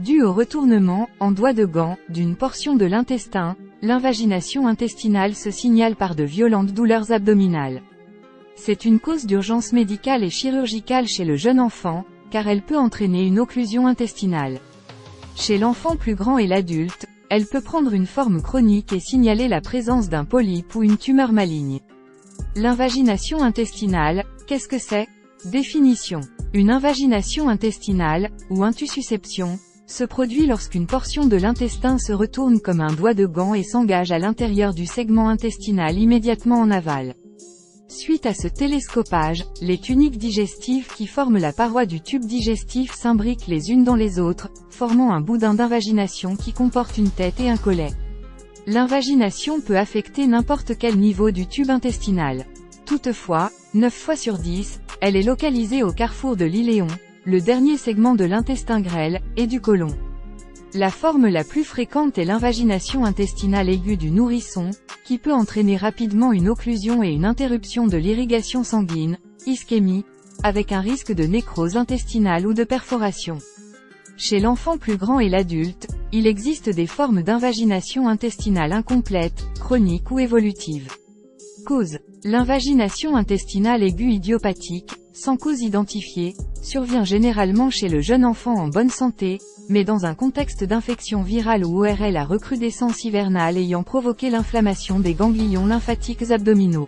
Dû au retournement, en doigt de gant, d'une portion de l'intestin, l'invagination intestinale se signale par de violentes douleurs abdominales. C'est une cause d'urgence médicale et chirurgicale chez le jeune enfant, car elle peut entraîner une occlusion intestinale. Chez l'enfant plus grand et l'adulte, elle peut prendre une forme chronique et signaler la présence d'un polype ou une tumeur maligne. L'invagination intestinale, qu'est-ce que c'est? Définition. Une invagination intestinale, ou intussusception, se produit lorsqu'une portion de l'intestin se retourne comme un doigt de gant et s'engage à l'intérieur du segment intestinal immédiatement en aval. Suite à ce télescopage, les tuniques digestives qui forment la paroi du tube digestif s'imbriquent les unes dans les autres, formant un boudin d'invagination qui comporte une tête et un collet. L'invagination peut affecter n'importe quel niveau du tube intestinal. Toutefois, 9 fois sur 10, elle est localisée au carrefour de l'iléon, le dernier segment de l'intestin grêle, et du côlon. La forme la plus fréquente est l'invagination intestinale aiguë du nourrisson, qui peut entraîner rapidement une occlusion et une interruption de l'irrigation sanguine, ischémie, avec un risque de nécrose intestinale ou de perforation. Chez l'enfant plus grand et l'adulte, il existe des formes d'invagination intestinale incomplète, chronique ou évolutive. Cause. L'invagination intestinale aiguë idiopathique, sans cause identifiée, survient généralement chez le jeune enfant en bonne santé, mais dans un contexte d'infection virale ou ORL à recrudescence hivernale ayant provoqué l'inflammation des ganglions lymphatiques abdominaux.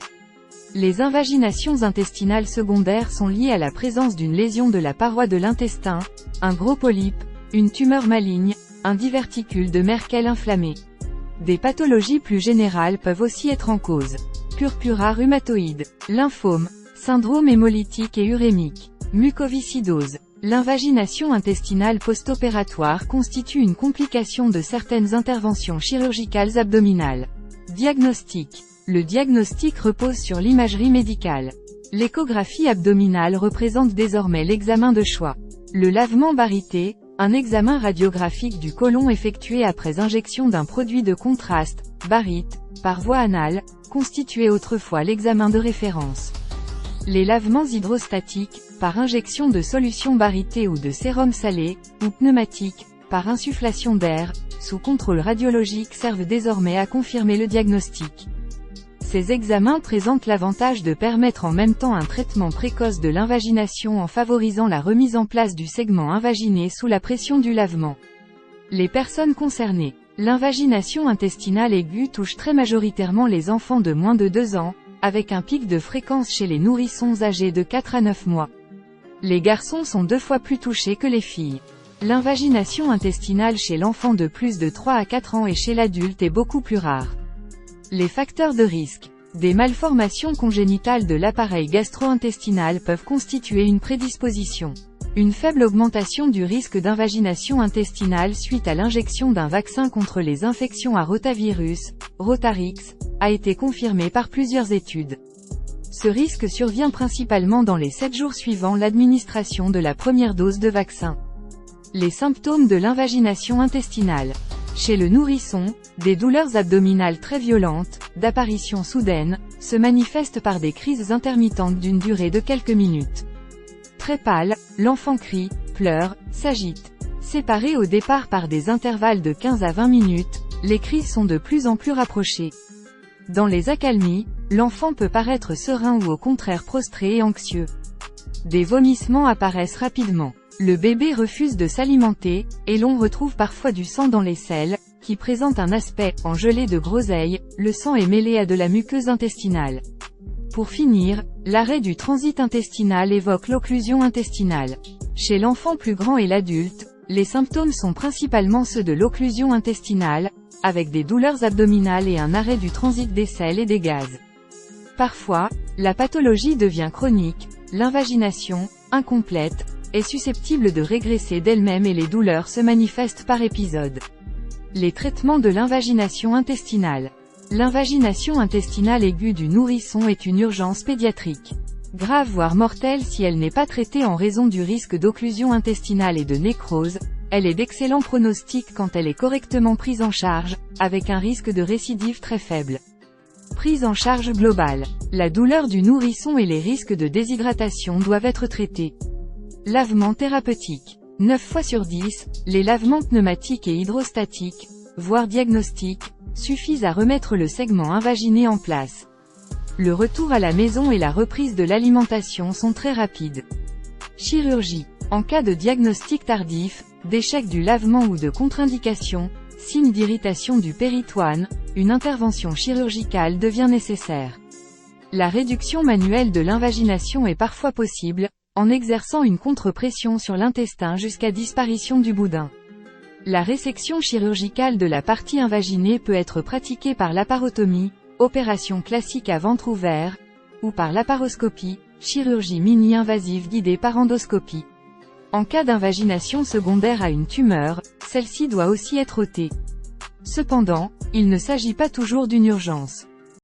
Les invaginations intestinales secondaires sont liées à la présence d'une lésion de la paroi de l'intestin, un gros polype, une tumeur maligne, un diverticule de Merkel inflammé. Des pathologies plus générales peuvent aussi être en cause. Purpura rhumatoïde, lymphome, syndrome hémolytique et urémique, mucoviscidose. L'invagination intestinale post-opératoire constitue une complication de certaines interventions chirurgicales abdominales. Diagnostic. Le diagnostic repose sur l'imagerie médicale. L'échographie abdominale représente désormais l'examen de choix. Le lavement baryté, un examen radiographique du côlon effectué après injection d'un produit de contraste, baryte, par voie anale, constituait autrefois l'examen de référence. Les lavements hydrostatiques, par injection de solution barytée ou de sérum salé, ou pneumatique, par insufflation d'air, sous contrôle radiologique servent désormais à confirmer le diagnostic. Ces examens présentent l'avantage de permettre en même temps un traitement précoce de l'invagination en favorisant la remise en place du segment invaginé sous la pression du lavement. Les personnes concernées. L'invagination intestinale aiguë touche très majoritairement les enfants de moins de 2 ans, avec un pic de fréquence chez les nourrissons âgés de 4 à 9 mois. Les garçons sont 2 fois plus touchés que les filles. L'invagination intestinale chez l'enfant de plus de 3 à 4 ans et chez l'adulte est beaucoup plus rare. Les facteurs de risque. Des malformations congénitales de l'appareil gastro-intestinal peuvent constituer une prédisposition. Une faible augmentation du risque d'invagination intestinale suite à l'injection d'un vaccin contre les infections à rotavirus, Rotarix, a été confirmée par plusieurs études. Ce risque survient principalement dans les 7 jours suivant l'administration de la première dose de vaccin. Les symptômes de l'invagination intestinale. Chez le nourrisson, des douleurs abdominales très violentes, d'apparition soudaine, se manifestent par des crises intermittentes d'une durée de quelques minutes. Très pâle, l'enfant crie, pleure, s'agite. Séparés au départ par des intervalles de 15 à 20 minutes, les crises sont de plus en plus rapprochées. Dans les accalmies, l'enfant peut paraître serein ou au contraire prostré et anxieux. Des vomissements apparaissent rapidement. Le bébé refuse de s'alimenter, et l'on retrouve parfois du sang dans les selles, qui présente un aspect en gelée de groseille, le sang est mêlé à de la muqueuse intestinale. Pour finir, l'arrêt du transit intestinal évoque l'occlusion intestinale. Chez l'enfant plus grand et l'adulte, les symptômes sont principalement ceux de l'occlusion intestinale, avec des douleurs abdominales et un arrêt du transit des selles et des gaz. Parfois, la pathologie devient chronique, l'invagination, incomplète, est susceptible de régresser d'elle-même et les douleurs se manifestent par épisode. Les traitements de l'invagination intestinale. L'invagination intestinale aiguë du nourrisson est une urgence pédiatrique. Grave voire mortelle si elle n'est pas traitée en raison du risque d'occlusion intestinale et de nécrose, elle est d'excellent pronostic quand elle est correctement prise en charge, avec un risque de récidive très faible. Prise en charge globale. La douleur du nourrisson et les risques de déshydratation doivent être traités. Lavement thérapeutique. 9 fois sur 10, les lavements pneumatiques et hydrostatiques, voire diagnostiques, suffisent à remettre le segment invaginé en place. Le retour à la maison et la reprise de l'alimentation sont très rapides. Chirurgie. En cas de diagnostic tardif, d'échec du lavement ou de contre-indication, signe d'irritation du péritoine, une intervention chirurgicale devient nécessaire. La réduction manuelle de l'invagination est parfois possible, en exerçant une contre-pression sur l'intestin jusqu'à disparition du boudin. La résection chirurgicale de la partie invaginée peut être pratiquée par laparotomie, opération classique à ventre ouvert, ou par laparoscopie, chirurgie mini-invasive guidée par endoscopie. En cas d'invagination secondaire à une tumeur, celle-ci doit aussi être ôtée. Cependant, il ne s'agit pas toujours d'une urgence.